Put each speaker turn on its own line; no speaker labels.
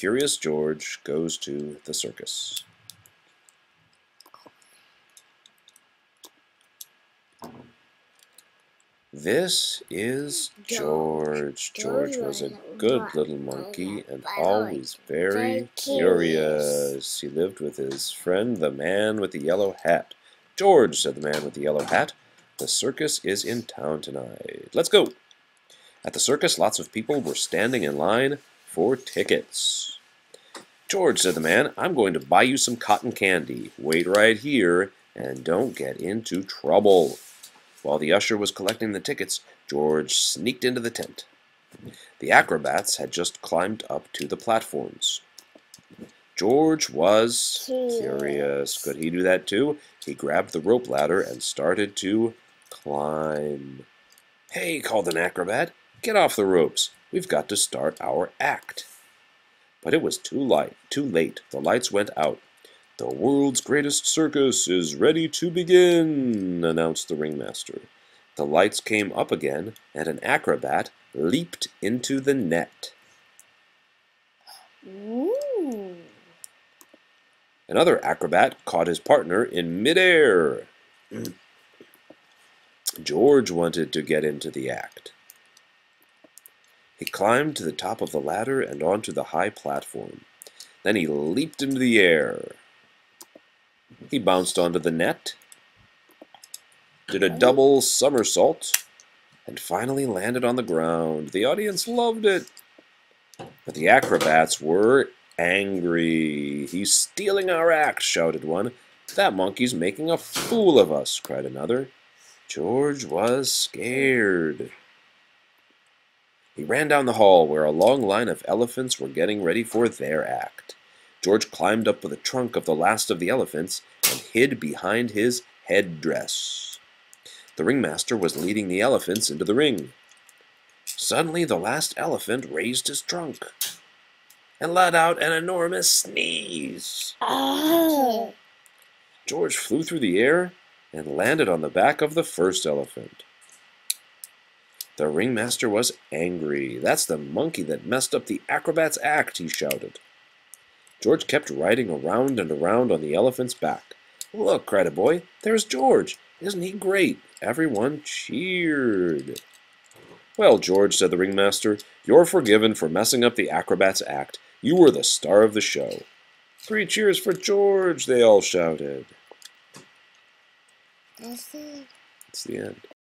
Curious George goes to the circus. This is George. George was a good little monkey and always very curious. He lived with his friend, the man with the yellow hat. George, said the man with the yellow hat, the circus is in town tonight. Let's go. At the circus, lots of people were standing in line for tickets. George, said the man, I'm going to buy you some cotton candy. Wait right here and don't get into trouble. While the usher was collecting the tickets, George sneaked into the tent. The acrobats had just climbed up to the platforms. George was curious. Could he do that too? He grabbed the rope ladder and started to climb. Hey, called an acrobat, get off the ropes. We've got to start our act. But it was too late. The lights went out. The world's greatest circus is ready to begin, announced the ringmaster. The lights came up again, and an acrobat leaped into the net.
Ooh.
Another acrobat caught his partner in midair. George wanted to get into the act. He climbed to the top of the ladder and onto the high platform. Then he leaped into the air. He bounced onto the net, did a double somersault, and finally landed on the ground. The audience loved it. But the acrobats were angry. He's stealing our act, shouted one. That monkey's making a fool of us, cried another. George was scared. He ran down the hall where a long line of elephants were getting ready for their act. George climbed up the trunk of the last of the elephants and hid behind his headdress. The ringmaster was leading the elephants into the ring. Suddenly the last elephant raised his trunk and let out an enormous sneeze.
Oh.
George flew through the air and landed on the back of the first elephant. The ringmaster was angry. That's the monkey that messed up the acrobat's act, he shouted. George kept riding around and around on the elephant's back. Look, cried a boy, there's George. Isn't he great? Everyone cheered. Well, George, said the ringmaster, you're forgiven for messing up the acrobat's act. You were the star of the show. 3 cheers for George, they all shouted.
That's it.
It's the end.